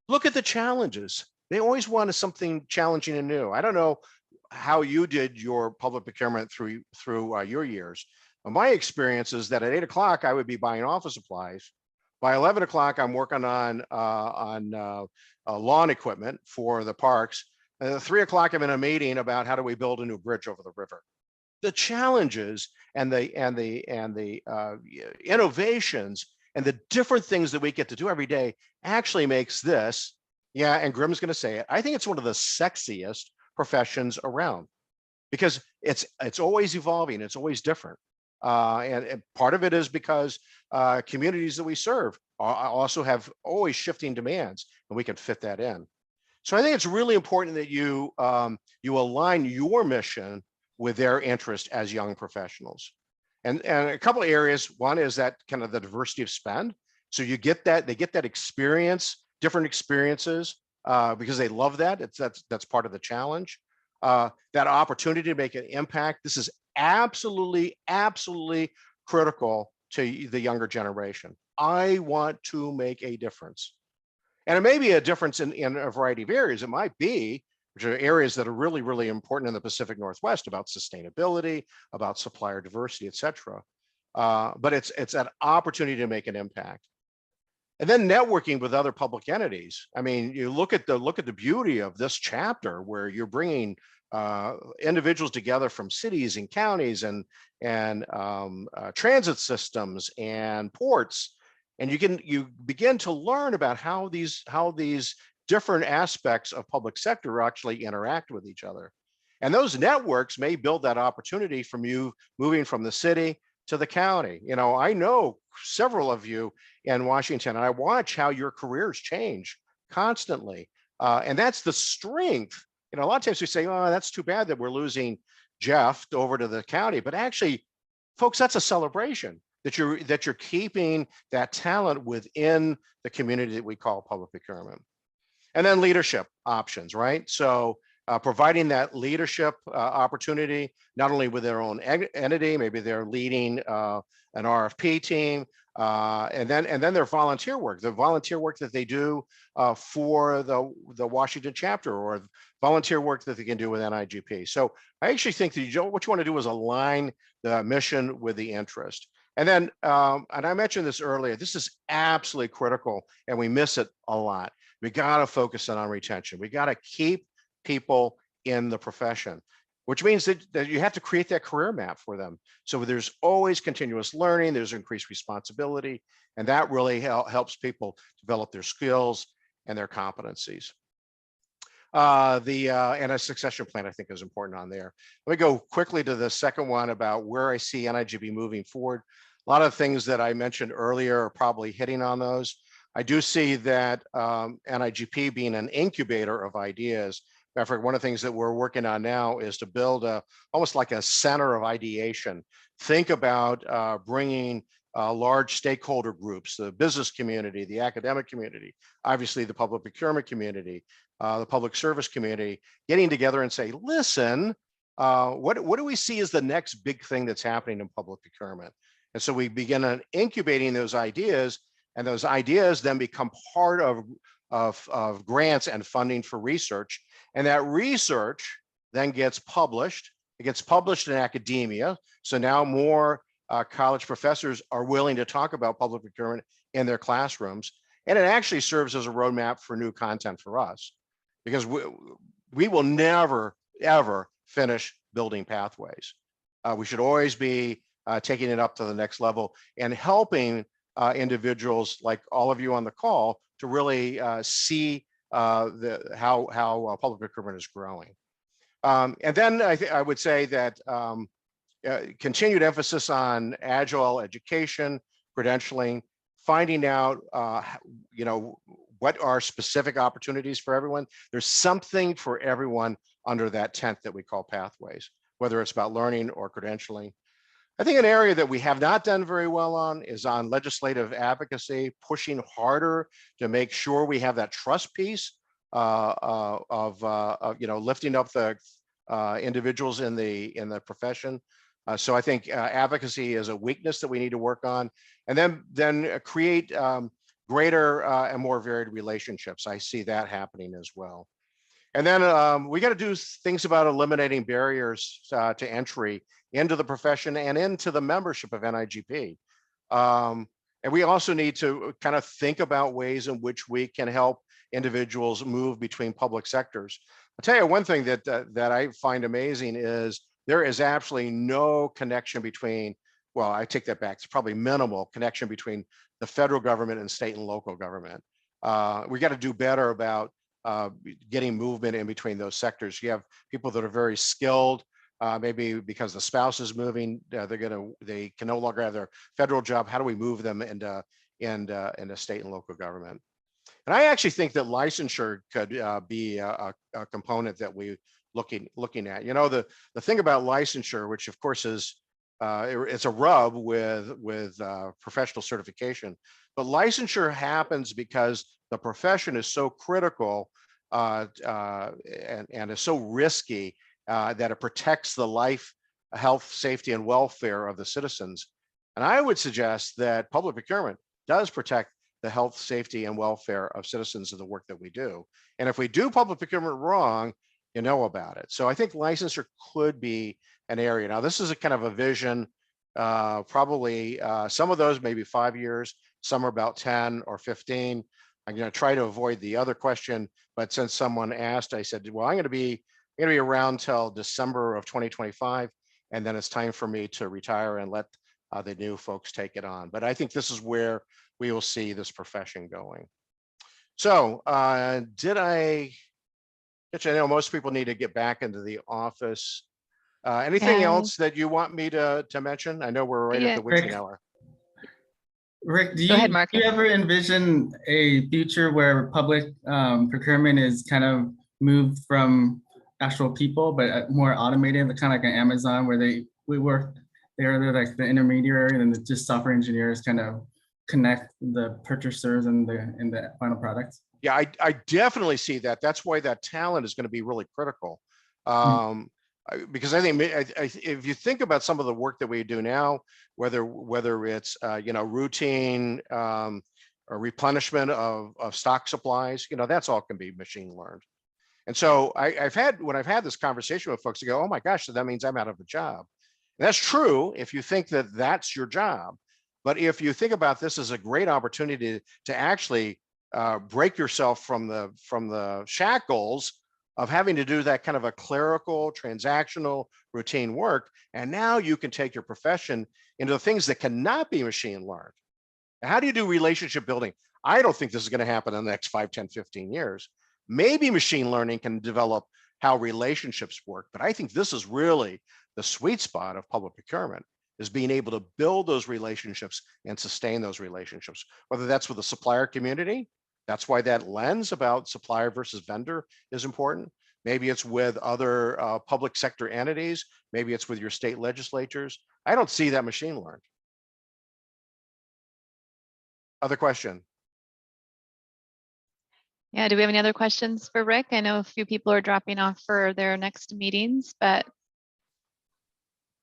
Look at the challenges. They always wanted something challenging and new. I don't know how you did your public procurement through your years. But my experience is that at 8 o'clock, I would be buying office supplies. By 11 o'clock, I'm working on lawn equipment for the parks. At 3 o'clock, I'm in a meeting about how do we build a new bridge over the river. The challenges and the innovations and the different things that we get to do every day actually makes this, yeah, and Grimm's going to say it, I think it's one of the sexiest professions around, because it's always evolving, it's always different. And part of it is because communities that we serve also have always shifting demands, and we can fit that in. So I think it's really important that you align your mission with their interest as young professionals. And a couple of areas, one is that kind of the diversity of spend. So you get that, they get that experience, different experiences, because they love that. That's part of the challenge. That opportunity to make an impact. This is absolutely critical to the younger generation. I want to make a difference. And it may be a difference in a variety of areas. It might be, which are areas that are really important in the Pacific Northwest, about sustainability, about supplier diversity, et cetera. But it's an opportunity to make an impact. And then networking with other public entities. I mean, you look at the beauty of this chapter, where you're bringing individuals together from cities and counties and transit systems and ports, and you begin to learn about how these different aspects of public sector actually interact with each other. And those networks may build that opportunity from you moving from the city to the county. You know, I know several of you in Washington, and I watch how your careers change constantly. And that's the strength. You know, a lot of times we say, oh, that's too bad that we're losing Jeff over to the county. But actually, folks, that's a celebration that you're keeping that talent within the community that we call public procurement. And then leadership options, right? So providing that leadership opportunity, not only with their own entity, maybe they're leading an RFP team, and then their volunteer work, the volunteer work that they do for the Washington chapter, or volunteer work that they can do with NIGP. So I actually think that what you want to do is align the mission with the interest. And then, and I mentioned this earlier, this is absolutely critical, and we miss it a lot. We got to focus on retention. We got to keep people in the profession, which means that you have to create that career map for them. So there's always continuous learning, there's increased responsibility, and that really helps people develop their skills and their competencies. And a succession plan, I think, is important on there. Let me go quickly to the second one about where I see NIGP moving forward. A lot of things that I mentioned earlier are probably hitting on those. I do see that NIGP being an incubator of ideas. In fact, one of the things that we're working on now is to build almost like a center of ideation. Think about bringing large stakeholder groups, the business community, the academic community, obviously the public procurement community, the public service community, getting together and say, listen, what do we see as the next big thing that's happening in public procurement? And so we begin incubating those ideas, and those ideas then become part of grants and funding for research. And that research then gets published. It gets published in academia. So now more college professors are willing to talk about public procurement in their classrooms. And it actually serves as a roadmap for new content for us, because we will never, ever finish building pathways. We should always be taking it up to the next level and helping individuals like all of you on the call to really see how public procurement is growing. And then I would say that continued emphasis on agile education, credentialing, finding out what are specific opportunities for everyone. There's something for everyone under that tent that we call pathways, whether it's about learning or credentialing. I think an area that we have not done very well on is on legislative advocacy, pushing harder to make sure we have that trust piece of lifting up the individuals in the profession. So I think advocacy is a weakness that we need to work on, and then create greater and more varied relationships. I see that happening as well. And then we got to do things about eliminating barriers to entry into the profession and into the membership of NIGP. And we also need to kind of think about ways in which we can help individuals move between public sectors. I'll tell you one thing that I find amazing is there is absolutely no connection between, well, I take that back, it's probably minimal connection between the federal government and state and local government. We got to do better about getting movement in between those sectors. You have people that are very skilled, maybe because the spouse is moving, they can no longer have their federal job. How do we move them into state and local government? And I actually think that licensure could be a component that we looking at. You know, the thing about licensure, which of course is it's a rub with professional certification, but licensure happens because the profession is so critical and is so risky that it protects the life, health, safety, and welfare of the citizens. And I would suggest that public procurement does protect the health, safety, and welfare of citizens of the work that we do. And if we do public procurement wrong, you know about it. So I think licensure could be an area. Now, this is a kind of a vision, probably some of those maybe 5 years, some are about 10 or 15. I'm going to try to avoid the other question, but since someone asked, I said, well, I'm going to be around till December of 2025, and then it's time for me to retire and let the new folks take it on. But I think this is where we will see this profession going. So I know most people need to get back into the office. Anything else that you want me to mention? I know we're right at the witching hour. Rick, do Go ahead, you ever envision a future where public procurement is kind of moved from actual people, but more automated, kind of like an Amazon, where they're like the intermediary, and then just software engineers kind of connect the purchasers and the final products? Yeah, I definitely see that. That's why that talent is going to be really critical. Because I think if you think about some of the work that we do now, whether it's routine or replenishment of stock supplies, that's all can be machine learned. And so when I've had this conversation with folks, they go, "Oh my gosh, so that means I'm out of a job." And that's true if you think that that's your job. But if you think about this as a great opportunity to actually break yourself from the shackles of having to do that kind of a clerical, transactional, routine work, and now you can take your profession into the things that cannot be machine learned. How do you do relationship building? I don't think this is going to happen in the next 5, 10, 15 years. Maybe machine learning can develop how relationships work, but I think this is really the sweet spot of public procurement, is being able to build those relationships and sustain those relationships, whether that's with the supplier community. That's why that lens about supplier versus vendor is important. Maybe it's with other public sector entities. Maybe it's with your state legislatures. I don't see that machine learned. Other question? Yeah, do we have any other questions for Rick? I know a few people are dropping off for their next meetings, but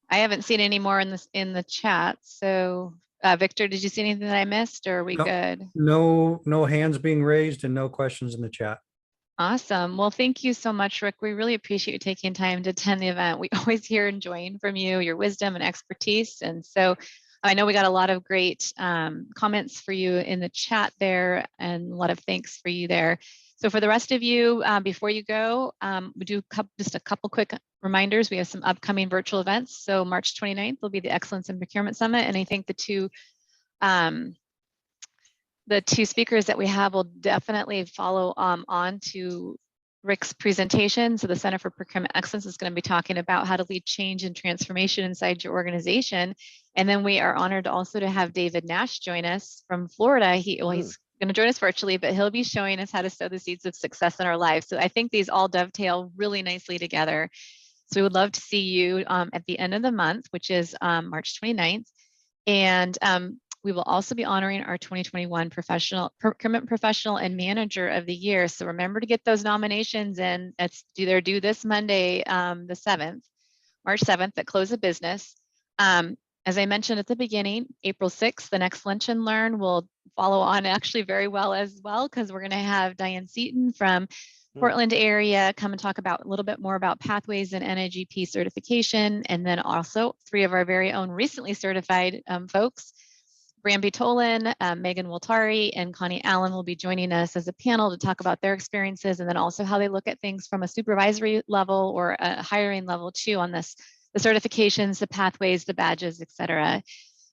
I haven't seen any more in the chat. So Victor, did you see anything that I missed, or are we good? No hands being raised and no questions in the chat. Awesome. Well, thank you so much, Rick. We really appreciate you taking time to attend the event. We always hear and join from you, your wisdom and expertise. And so I know we got a lot of great comments for you in the chat there, and a lot of thanks for you there. So for the rest of you, before you go, we do just a couple quick reminders. We have some upcoming virtual events. So March 29th will be the Excellence in Procurement Summit. And I think the two speakers that we have will definitely follow on to Rick's presentation. So the Center for Procurement Excellence is going to be talking about how to lead change and transformation inside your organization. And then we are honored also to have David Nash join us from Florida. He's going to join us virtually, but he'll be showing us how to sow the seeds of success in our lives. So I think these all dovetail really nicely together. So we would love to see you at the end of the month, which is March 29th. And we will also be honoring our 2021 Procurement Professional and Manager of the Year. So remember to get those nominations in. They're due this Monday, the 7th, March 7th, at close of business. As I mentioned at the beginning, April 6th, the next Lunch and Learn will follow on actually very well as well, because we're going to have Diane Seaton from Portland area, come and talk about a little bit more about pathways and NIGP certification. And then also 3 of our very own recently certified folks, Bramby Tolan, Megan Woltari, and Connie Allen will be joining us as a panel to talk about their experiences and then also how they look at things from a supervisory level or a hiring level too on this, the certifications, the pathways, the badges, et cetera.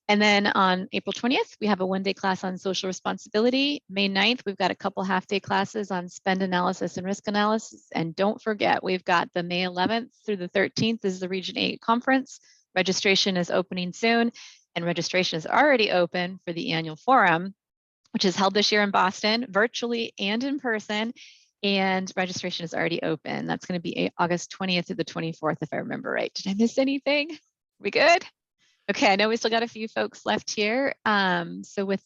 And then on April 20th, we have a 1-day class on social responsibility. May 9th, we've got a couple half-day classes on spend analysis and risk analysis. And don't forget, we've got the May 11th through the 13th is the Region 8 conference. Registration is opening soon, and registration is already open for the annual forum, which is held this year in Boston, virtually and in person. And registration is already open. That's going to be August 20th through the 24th, if I remember right. Did I miss anything? We good? Okay, I know we still got a few folks left here. So with